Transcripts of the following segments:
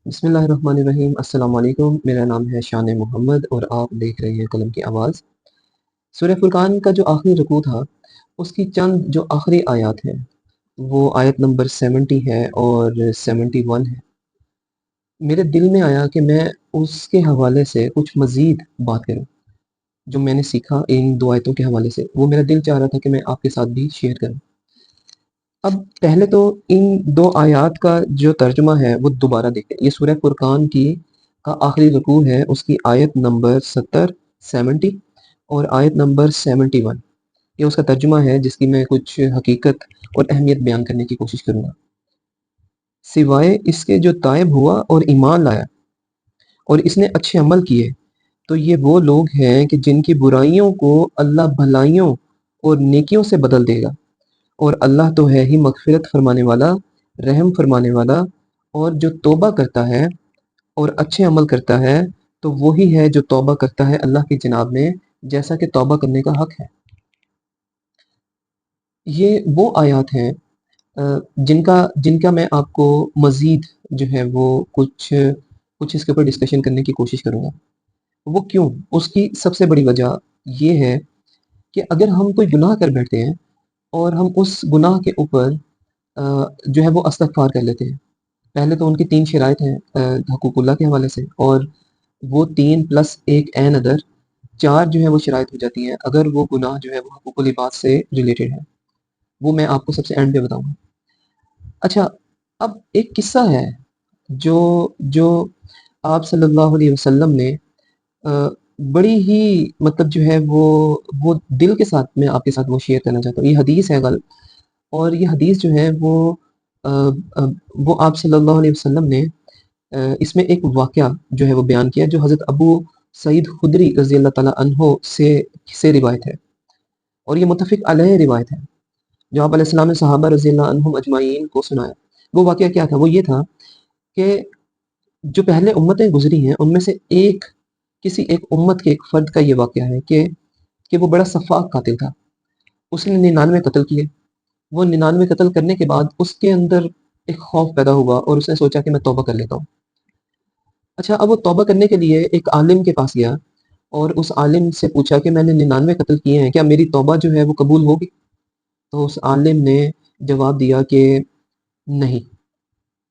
بسم اللہ الرحمن الرحیم۔ السلام علیکم، میرا نام ہے شان محمد اور آپ دیکھ رہے ہیں قلم کی آواز۔ سورہ فرقان کا جو آخری رکوع تھا اس کی چند جو آخری آیات ہیں وہ آیت نمبر 70 ہے اور 71 ہے۔ میرے دل میں آیا کہ میں اس کے حوالے سے کچھ مزید بات کروں، جو میں نے سیکھا ان دو آیتوں کے حوالے سے، وہ میرا دل چاہ رہا تھا کہ میں آپ کے ساتھ بھی شیئر کروں۔ اب پہلے تو ان دو آیات کا جو ترجمہ ہے وہ دوبارہ دیکھیں۔ یہ سورہ فرقان کا آخری رکوع ہے، اس کی آیت نمبر 70 اور آیت نمبر 71، یہ اس کا ترجمہ ہے جس کی میں کچھ حقیقت اور اہمیت بیان کرنے کی کوشش کروں گا۔ سوائے اس کے جو تائب ہوا اور ایمان لایا اور اس نے اچھے عمل کیے تو یہ وہ لوگ ہیں کہ جن کی برائیوں کو اللہ بھلائیوں اور نیکیوں سے بدل دے گا، اور اللہ تو ہے ہی مغفرت فرمانے والا، رحم فرمانے والا، اور جو توبہ کرتا ہے اور اچھے عمل کرتا ہے تو وہی ہے جو توبہ کرتا ہے اللہ کی جناب میں، جیسا کہ توبہ کرنے کا حق ہے۔ یہ وہ آیات ہیں جن کا میں آپ کو مزید جو ہے وہ کچھ اس کے اوپر ڈسکشن کرنے کی کوشش کروں گا۔ وہ کیوں؟ اس کی سب سے بڑی وجہ یہ ہے کہ اگر ہم کوئی گناہ کر بیٹھتے ہیں اور ہم اس گناہ کے اوپر جو ہے وہ استغفار کر لیتے ہیں، پہلے تو ان کی 3 شرائط ہیں حقوق اللہ کے حوالے سے، اور وہ 3 پلس ایک این ادر 4 جو ہے وہ شرائط ہو جاتی ہیں اگر وہ گناہ جو ہے وہ حقوق العباد سے ریلیٹڈ ہے۔ وہ میں آپ کو سب سے اینڈ پہ بتاؤں گا۔ اچھا، اب ایک قصہ ہے جو آپ صلی اللہ علیہ وسلم نے بڑی ہی مطلب جو ہے وہ دل کے ساتھ میں آپ کے ساتھ وہ شیئر کرنا چاہتا ہوں۔ یہ حدیث ہے غالب، اور یہ حدیث جو ہے وہ آپ صلی اللہ علیہ وسلم نے اس میں ایک واقعہ جو ہے وہ بیان کیا جو حضرت ابو سعید خدری رضی اللہ تعالیٰ عنہ سے روایت ہے، اور یہ متفق علیہ روایت ہے جو آپ علیہ السلام نے صحابہ رضی اللہ عنہم اجمعین کو سنایا۔ وہ واقعہ کیا تھا؟ وہ یہ تھا کہ جو پہلے امتیں گزری ہیں ان میں سے کسی ایک امت کے ایک فرد کا یہ واقعہ ہے کہ وہ بڑا سفاک قاتل تھا۔ اس نے 99 قتل کیے۔ وہ 99 قتل کرنے کے بعد اس کے اندر ایک خوف پیدا ہوا اور اس نے سوچا کہ میں توبہ کر لیتا ہوں۔ اچھا، اب وہ توبہ کرنے کے لیے ایک عالم کے پاس گیا اور اس عالم سے پوچھا کہ میں نے 99 قتل کیے ہیں، کیا میری توبہ جو ہے وہ قبول ہوگی؟ تو اس عالم نے جواب دیا کہ نہیں۔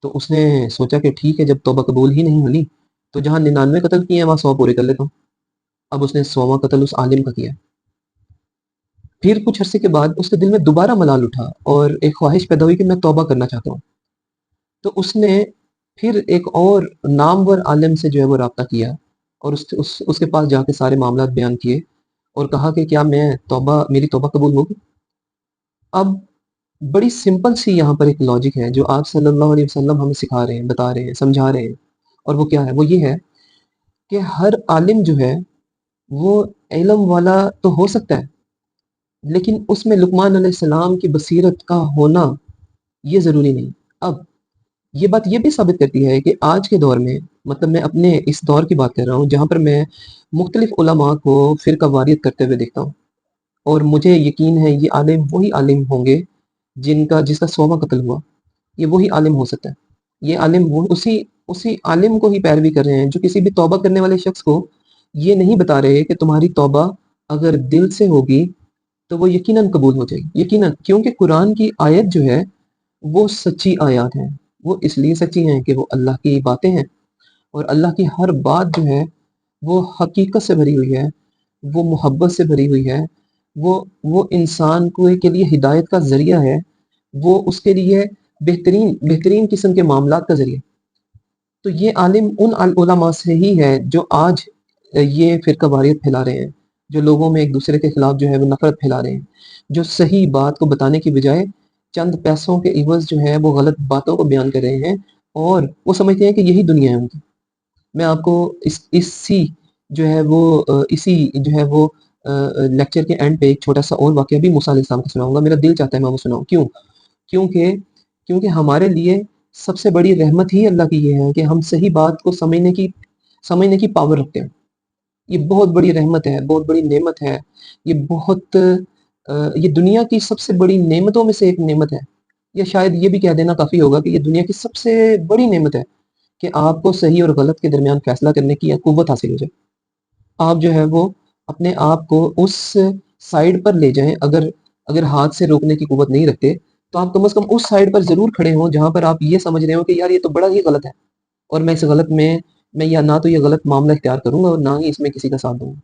تو اس نے سوچا کہ ٹھیک ہے، جب توبہ قبول ہی نہیں ہوئی تو جہاں 99 قتل کیے ہیں وہاں 100 پورے کر لیتا ہوں۔ اب اس نے 100واں قتل اس عالم کا کیا۔ پھر کچھ عرصے کے بعد اس کے دل میں دوبارہ ملال اٹھا اور ایک خواہش پیدا ہوئی کہ میں توبہ کرنا چاہتا ہوں۔ تو اس نے پھر ایک اور نامور عالم سے جو ہے وہ رابطہ کیا اور اس کے پاس جا کے سارے معاملات بیان کیے اور کہا کہ کیا میری توبہ قبول ہوگی؟ اب بڑی سمپل سی یہاں پر ایک لاجک ہے جو آپ صلی اللہ علیہ وسلم ہمیں سکھا رہے ہیں، بتا رہے ہیں، سمجھا رہے ہیں، اور وہ کیا ہے؟ وہ یہ ہے کہ ہر عالم جو ہے وہ علم والا تو ہو سکتا ہے، لیکن اس میں لقمان علیہ السلام کی بصیرت کا ہونا یہ ضروری نہیں۔ اب یہ بات یہ بھی ثابت کرتی ہے کہ آج کے دور میں، مطلب میں اپنے اس دور کی بات کر رہا ہوں جہاں پر میں مختلف علماء کو فرقہ واریت کرتے ہوئے دیکھتا ہوں، اور مجھے یقین ہے یہ عالم وہی عالم ہوں گے جس کا 100واں قتل ہوا، یہ وہی عالم ہو سکتا ہے۔ یہ عالم اسی عالم کو ہی پیروی کر رہے ہیں جو کسی بھی توبہ کرنے والے شخص کو یہ نہیں بتا رہے کہ تمہاری توبہ اگر دل سے ہوگی تو وہ یقیناً قبول ہو جائے گی، یقیناً، کیونکہ قرآن کی آیت جو ہے وہ سچی آیات ہیں۔ وہ اس لیے سچی ہیں کہ وہ اللہ کی باتیں ہیں، اور اللہ کی ہر بات جو ہے وہ حقیقت سے بھری ہوئی ہے، وہ محبت سے بھری ہوئی ہے، وہ انسان کے لیے ہدایت کا ذریعہ ہے، وہ اس کے لیے بہترین قسم کے معاملات کا ذریعہ۔ تو یہ عالم ان علماء سے ہی ہے جو آج یہ فرقہ واریت پھیلا رہے ہیں، جو لوگوں میں ایک دوسرے کے خلاف جو ہے وہ نفرت پھیلا رہے ہیں، جو صحیح بات کو بتانے کی بجائے چند پیسوں کے عوض جو ہے وہ غلط باتوں کو بیان کر رہے ہیں، اور وہ سمجھتے ہیں کہ یہی دنیا ہے ان کی۔ میں آپ کو اسی جو ہے وہ لیکچر کے اینڈ پہ ایک چھوٹا سا اور واقعہ بھی موسیٰ علیہ السلام کا سناؤں گا۔ میرا دل چاہتا ہے میں وہ سناؤں۔ کیونکہ ہمارے لیے سب سے بڑی رحمت ہی اللہ کی یہ ہے کہ ہم صحیح بات کو سمجھنے کی پاور رکھتے ہیں۔ یہ بہت بڑی رحمت ہے، بہت بڑی نعمت ہے، یہ دنیا کی سب سے بڑی نعمتوں میں سے ایک نعمت ہے، یا شاید یہ بھی کہہ دینا کافی ہوگا کہ یہ دنیا کی سب سے بڑی نعمت ہے کہ آپ کو صحیح اور غلط کے درمیان فیصلہ کرنے کی قوت حاصل ہو جائے. آپ جو ہے وہ اپنے آپ کو اس سائڈ پر لے جائیں. اگر ہاتھ سے روکنے کی قوت نہیں رکھتے تو آپ کم از کم اس سائڈ پر ضرور کھڑے ہوں جہاں پر آپ یہ سمجھ رہے ہو کہ یار یہ تو بڑا ہی غلط ہے، اور میں اس غلط میں یا نہ تو یہ غلط معاملہ اختیار کروں گا اور نہ ہی اس میں کسی کا ساتھ دوں گا.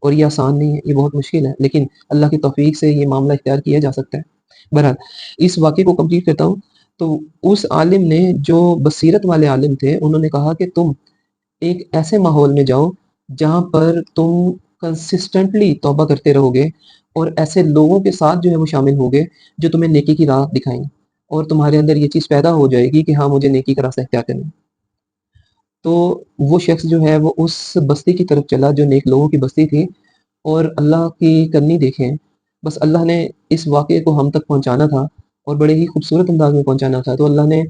اور یہ آسان نہیں ہے، یہ بہت مشکل ہے، لیکن اللہ کی توفیق سے یہ معاملہ اختیار کیا جا سکتا ہے. بہرحال اس واقعے کو کمپلیٹ کرتا ہوں. تو اس عالم نے، جو بصیرت والے عالم تھے، انہوں نے کہا کہ تم ایک ایسے ماحول میں جاؤ جہاں پر تم کنسسٹنٹلی توبہ کرتے رہو گے، اور ایسے لوگوں کے ساتھ جو ہے وہ شامل ہوگے جو تمہیں نیکی کی راہ دکھائیں گے، اور تمہارے اندر یہ چیز پیدا ہو جائے گی کہ ہاں مجھے نیکی کا راستہ اختیار کرنا ہے. تو وہ شخص جو ہے وہ اس بستی کی طرف چلا جو نیک لوگوں کی بستی تھی، اور اللہ کی کرنی دیکھیں، بس اللہ نے اس واقعے کو ہم تک پہنچانا تھا اور بڑے ہی خوبصورت انداز میں پہنچانا تھا، تو اللہ نے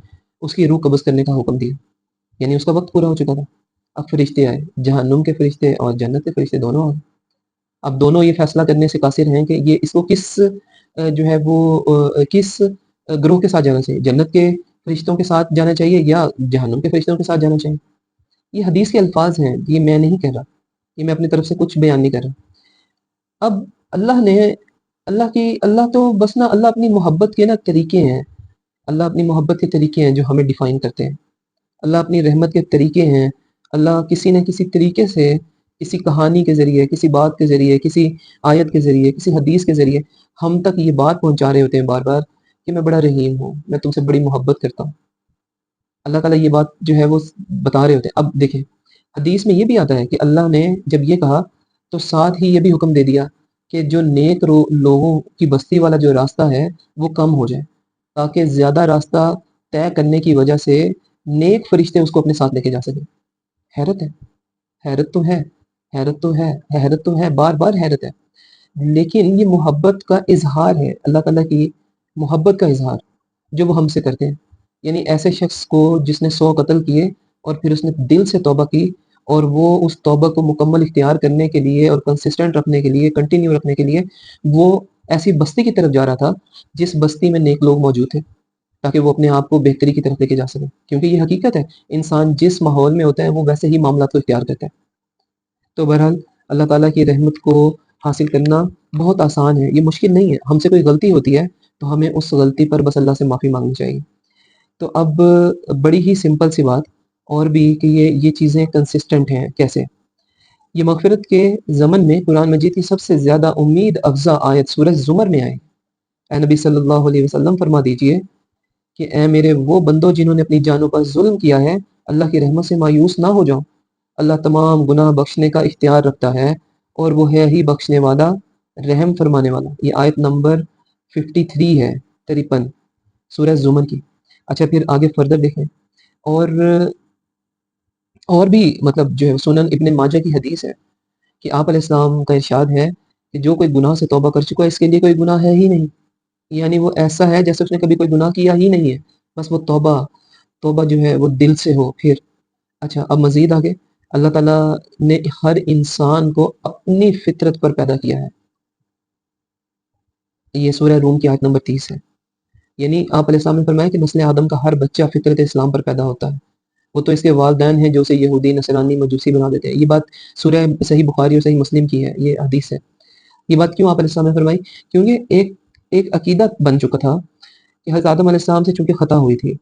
اس کی روح قبض کرنے کا حکم دیا. یعنی اس کا وقت پورا ہو چکا تھا. اب فرشتے آئے، جہنم کے فرشتے اور جنت کے فرشتے دونوں آئے. اب دونوں یہ فیصلہ کرنے سے قاصر ہیں کہ یہ اس کو کس جو ہے وہ کس گروہ کے ساتھ جانا چاہیے، جنت کے فرشتوں کے ساتھ جانا چاہیے یا جہنم کے فرشتوں کے ساتھ جانا چاہیے. یہ حدیث کے الفاظ ہیں، یہ میں نہیں کہہ رہا، یہ میں اپنی طرف سے کچھ بیان نہیں کر رہا. اب اللہ نے اللہ تو بس نا، اللہ اپنی محبت کے نا طریقے ہیں، اللہ اپنی محبت کے طریقے ہیں جو ہمیں ڈیفائن کرتے ہیں. اللہ اپنی رحمت کے طریقے ہیں. اللہ کسی نہ کسی طریقے سے، کسی کہانی کے ذریعے، کسی بات کے ذریعے، کسی آیت کے ذریعے، کسی حدیث کے ذریعے ہم تک یہ بات پہنچا رہے ہوتے ہیں بار بار کہ میں بڑا رحیم ہوں، میں تم سے بڑی محبت کرتا ہوں. اللہ تعالیٰ یہ بات جو ہے وہ بتا رہے ہوتے ہیں. اب دیکھیں، حدیث میں یہ بھی آتا ہے کہ اللہ نے جب یہ کہا تو ساتھ ہی یہ بھی حکم دے دیا کہ جو نیک لوگوں کی بستی والا جو راستہ ہے وہ کم ہو جائے، تاکہ زیادہ راستہ طے کرنے کی وجہ سے نیک فرشتے اس کو اپنے ساتھ لے کے جا سکیں. حیرت ہے، حیرت تو ہے، حیرت تو ہے، حیرت تو ہے، بار بار حیرت ہے. لیکن یہ محبت کا اظہار ہے، اللہ تعالیٰ کی محبت کا اظہار جو وہ ہم سے کرتے ہیں. یعنی ایسے شخص کو جس نے 100 قتل کیے اور پھر اس نے دل سے توبہ کی، اور وہ اس توبہ کو مکمل اختیار کرنے کے لیے اور کنسسٹنٹ رکھنے کے لیے، کنٹینیو رکھنے کے لیے وہ ایسی بستی کی طرف جا رہا تھا جس بستی میں نیک لوگ موجود تھے، تاکہ وہ اپنے آپ کو بہتری کی طرف لے کے جا سکے. کیونکہ یہ حقیقت ہے، انسان جس ماحول میں ہوتا ہے وہ ویسے ہی معاملات کو اختیار کرتا ہے. تو بہرحال اللہ تعالیٰ کی رحمت کو حاصل کرنا بہت آسان ہے، یہ مشکل نہیں ہے. ہم سے کوئی غلطی ہوتی ہے تو ہمیں اس غلطی پر بس اللہ سے معافی مانگنی چاہیے. تو اب بڑی ہی سمپل سی بات اور بھی کہ یہ چیزیں کنسسٹنٹ ہیں کیسے. یہ مغفرت کے ضمن میں قرآن مجید کی سب سے زیادہ امید افزا آیت سورہ زمر میں آئی. اے نبی صلی اللہ علیہ وسلم فرما دیجئے کہ اے میرے وہ بندوں جنہوں نے اپنی جانوں پر ظلم کیا ہے، اللہ کی رحمت سے مایوس نہ ہو جاؤ. اللہ تمام گناہ بخشنے کا اختیار رکھتا ہے اور وہ ہے ہی بخشنے والا، رحم فرمانے والا. یہ آیت نمبر 53 ہے، 53 سورہ زمر کی. اچھا پھر آگے فردر دیکھیں. اور بھی مطلب جو ہے سنن ابن ماجہ کی حدیث ہے کہ آپ علیہ السلام کا ارشاد ہے کہ جو کوئی گناہ سے توبہ کر چکا ہے اس کے لیے کوئی گناہ ہے ہی نہیں. یعنی وہ ایسا ہے جیسے اس نے کبھی کوئی گناہ کیا ہی نہیں ہے، بس وہ توبہ جو ہے وہ دل سے ہو. پھر اچھا اب مزید آگے، اللہ تعالیٰ نے ہر انسان کو اپنی فطرت پر پیدا کیا ہے. یہ سورہ روم کی آیت نمبر 30 ہے. یعنی آپ علیہ السلام نے فرمایا کہ نسل آدم کا ہر بچہ فطرت اسلام پر پیدا ہوتا ہے. وہ تو اس کے والدین ہیں جو اسے یہودی، نصرانی، مجوسی بنا دیتے ہیں. یہ بات سورہ صحیح بخاری اور صحیح مسلم کی ہے، یہ حدیث ہے. یہ بات کیوں آپ علیہ السلام نے فرمائی؟ کیونکہ ایک عقیدہ بن چکا تھا کہ حضرت آدم علیہ السلام سے چونکہ خطا ہوئی تھی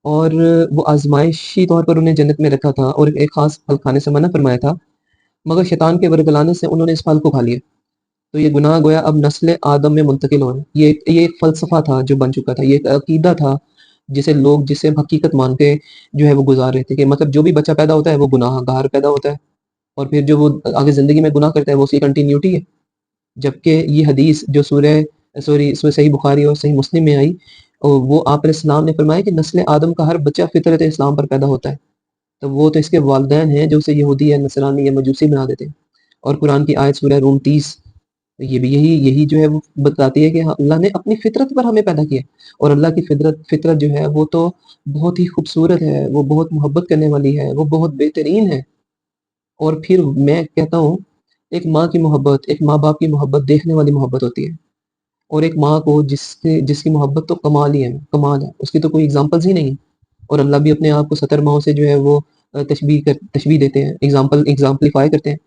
اور وہ آزمائشی طور پر انہیں جنت میں رکھا تھا اور ایک خاص پھل کھانے سے منع فرمایا تھا، مگر شیطان کے ورگلانے سے انہوں نے اس پھل کو کھا لیا. تو یہ گناہ گویا اب نسل آدم میں منتقل ہو رہا ہے. یہ ایک فلسفہ تھا جو بن چکا تھا، یہ ایک عقیدہ تھا جسے حقیقت مان کے جو ہے وہ گزار رہے تھے کہ مطلب جو بھی بچہ پیدا ہوتا ہے وہ گناہ گار پیدا ہوتا ہے، اور پھر جو وہ آگے زندگی میں گناہ کرتا ہے وہ اس کی کنٹینیوٹی ہے. جبکہ یہ حدیث جو صحیح بخاری اور صحیح مسلم میں آئی، وہ آپ علیہ السلام نے فرمایا کہ نسل آدم کا ہر بچہ فطرت اسلام پر پیدا ہوتا ہے. تو وہ تو اس کے والدین ہیں جو اسے یہودی یا نصرانی یا مجوسی بنا دیتے ہیں. اور قرآن کی آیت سورہ روم 30 یہ بھی یہی جو ہے وہ بتاتی ہے کہ اللہ نے اپنی فطرت پر ہمیں پیدا کیا، اور اللہ کی فطرت جو ہے وہ تو بہت ہی خوبصورت ہے، وہ بہت محبت کرنے والی ہے، وہ بہت بہترین ہے. اور پھر میں کہتا ہوں ایک ماں کی محبت، ایک ماں باپ کی محبت دیکھنے والی محبت ہوتی ہے، اور ایک ماں کو جس کی محبت تو کمال ہی ہے، کمال ہے، اس کی تو کوئی ایگزامپلز ہی نہیں ہے. اور اللہ بھی اپنے آپ کو 70 ماہوں سے جو ہے وہ تشبیہ دیتے ہیں، ایگزامپلیفائی کرتے ہیں۔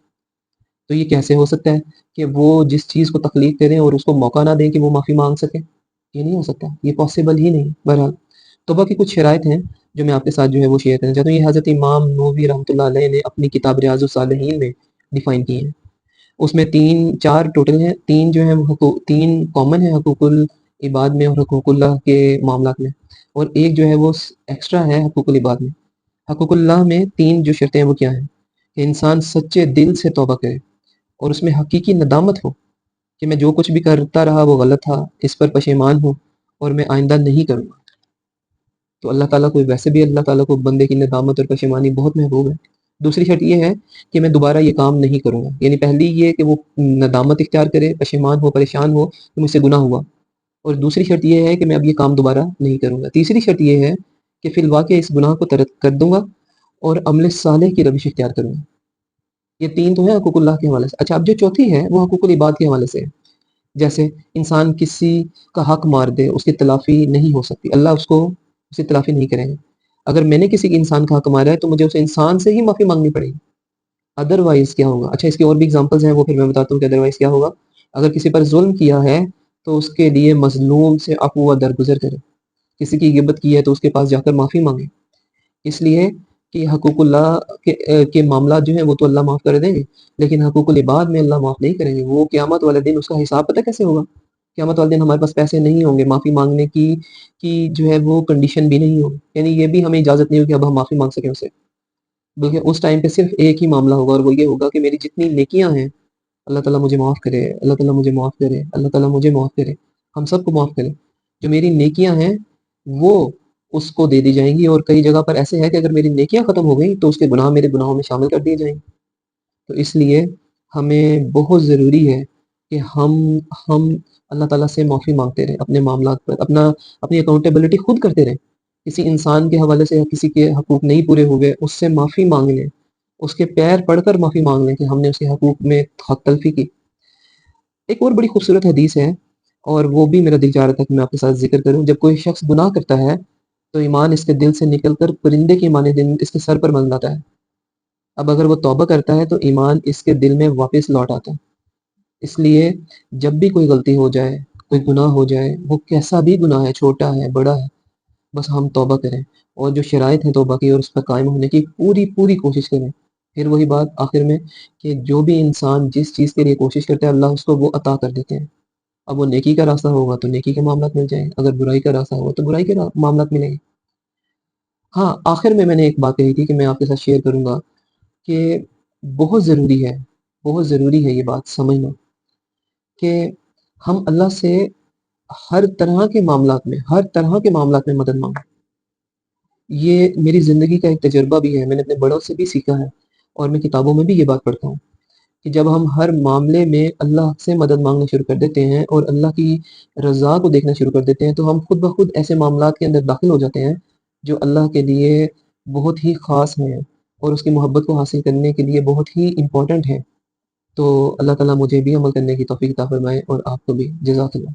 تو یہ کیسے ہو سکتا ہے کہ وہ جس چیز کو تخلیق کریں اور اس کو موقع نہ دیں کہ وہ معافی مانگ سکیں؟ یہ نہیں ہو سکتا، یہ پاسبل ہی نہیں۔ بہرحال توبہ کی کچھ شرائط ہیں جو میں آپ کے ساتھ جو ہے وہ شیئر کرنا چاہتا ہوں۔ یہ حضرت امام نووی رحمۃ اللہ علیہ نے اپنی کتاب ریاض الصالحین میں ڈیفائن کی ہیں۔ اس میں چار ٹوٹل ہیں، تین جو ہیں وہ تین کامن ہیں حقوق العباد میں اور حقوق اللہ کے معاملات میں، اور ایک جو ہے وہ ایکسٹرا ہے حقوق العباد میں۔ حقوق اللہ میں تین جو شرطیں ہیں وہ کیا ہیں کہ انسان سچے دل سے توبہ کرے اور اس میں حقیقی ندامت ہو کہ میں جو کچھ بھی کرتا رہا وہ غلط تھا، اس پر پشیمان ہوں اور میں آئندہ نہیں کروں گا۔ تو اللہ تعالیٰ کو ویسے بھی اللہ تعالیٰ کو بندے کی ندامت اور پشیمانی بہت محبوب ہے۔ دوسری شرط یہ ہے کہ میں دوبارہ یہ کام نہیں کروں گا، یعنی پہلی یہ کہ وہ ندامت اختیار کرے، پشیمان ہو، پریشان ہو کہ مجھ سے گناہ ہوا، اور دوسری شرط یہ ہے کہ میں اب یہ کام دوبارہ نہیں کروں گا۔ تیسری شرط یہ ہے کہ فی الواقع اس گناہ کو ترک کر دوں گا اور عمل صالح کی روش اختیار کروں گا۔ یہ تین تو ہے حقوق اللہ کے حوالے سے۔ اچھا، اب جو چوتھی ہے وہ حقوق العباد کے حوالے سے ہے۔ جیسے انسان کسی کا حق مار دے، اس کی تلافی نہیں ہو سکتی، اللہ اس کی تلافی نہیں کریں گے۔ اگر میں نے کسی انسان کا حق مارا ہے تو مجھے اس انسان سے ہی معافی مانگنی پڑے گی، ادروائز کیا ہوگا؟ اچھا، اس کی اور بھی اگزامپلز ہیں، وہ پھر میں بتاتا ہوں کہ ادروائز کیا ہوگا۔ اگر کسی پر ظلم کیا ہے تو اس کے لیے مظلوم سے عفو و درگزر کرے، کسی کی غیبت کی ہے تو اس کے پاس جا کر معافی مانگے، اس لیے کہ حقوق اللہ کے معاملات جو ہیں وہ تو اللہ معاف کر دیں گے، لیکن حقوق العباد میں اللہ معاف نہیں کریں گے۔ وہ قیامت والے دن اس کا حساب پتہ کیسے ہوگا؟ قیامت والے دن ہمارے پاس پیسے نہیں ہوں گے، معافی مانگنے کی جو ہے وہ کنڈیشن بھی نہیں ہوگی، یعنی یہ بھی ہمیں اجازت نہیں ہوگی کہ اب ہم معافی مانگ سکیں اسے، بلکہ اس ٹائم پہ صرف ایک ہی معاملہ ہوگا، اور وہ یہ ہوگا کہ میری جتنی نیکیاں ہیں اللہ تعالیٰ مجھے معاف کرے، اللہ تعالیٰ مجھے معاف کرے، اللہ تعالیٰ مجھے معاف کرے، ہم سب کو معاف کرے۔ جو میری نیکیاں ہیں وہ اس کو دے دی جائیں گی، اور کئی جگہ پر ایسے ہے کہ اگر میری نیکیاں ختم ہو گئیں تو اس کے گناہ میرے گناہوں میں شامل کر دیے جائیں گے۔ تو اس لیے ہمیں بہت ضروری ہے کہ ہم اللہ تعالیٰ سے معافی مانگتے رہیں اپنے معاملات پر، اپنی اکاؤنٹیبلٹی خود کرتے رہیں۔ کسی انسان کے حوالے سے یا کسی کے حقوق نہیں پورے ہوئے اس سے معافی مانگ لیں، اس کے پیر پڑھ کر معافی مانگ لیں کہ ہم نے اس کے حقوق میں حق تلفی کی۔ ایک اور بڑی خوبصورت حدیث ہے، اور وہ بھی میرا دل چاہ رہا تھا کہ میں آپ کے ساتھ ذکر کروں۔ جب کوئی شخص گناہ کرتا ہے تو ایمان اس کے دل سے نکل کر پرندے کے مانند اس کے سر پر منڈلاتا ہے۔ اب اگر وہ توبہ کرتا ہے تو ایمان اس کے دل میں واپس لوٹ آتا ہے۔ اس لیے جب بھی کوئی غلطی ہو جائے، کوئی گناہ ہو جائے، وہ کیسا بھی گناہ ہے، چھوٹا ہے بڑا ہے، بس ہم توبہ کریں، اور جو شرائط ہیں توبہ کی اور اس پر قائم ہونے کی پوری کوشش کریں۔ پھر وہی بات آخر میں کہ جو بھی انسان جس چیز کے لیے کوشش کرتا ہے اللہ اس کو وہ عطا کر دیتے ہیں۔ اب وہ نیکی کا راستہ ہوگا تو نیکی کے معاملات مل جائیں، اگر برائی کا راستہ ہوگا تو برائی کے معاملات ملیں گے۔ ہاں، آخر میں نے ایک بات کہی تھی کہ میں آپ کے ساتھ شیئر کروں گا کہ بہت ضروری ہے یہ بات سمجھنا کہ ہم اللہ سے ہر طرح کے معاملات میں مدد مانگیں۔ یہ میری زندگی کا ایک تجربہ بھی ہے، میں نے اپنے بڑوں سے بھی سیکھا ہے، اور میں کتابوں میں بھی یہ بات پڑھتا ہوں کہ جب ہم ہر معاملے میں اللہ سے مدد مانگنا شروع کر دیتے ہیں اور اللہ کی رضا کو دیکھنا شروع کر دیتے ہیں تو ہم خود بخود ایسے معاملات کے اندر داخل ہو جاتے ہیں جو اللہ کے لیے بہت ہی خاص ہیں اور اس کی محبت کو حاصل کرنے کے لیے بہت ہی امپورٹنٹ ہیں۔ تو اللہ تعالیٰ مجھے بھی عمل کرنے کی توفیق عطا فرمائے اور آپ کو بھی۔ جزاک اللہ۔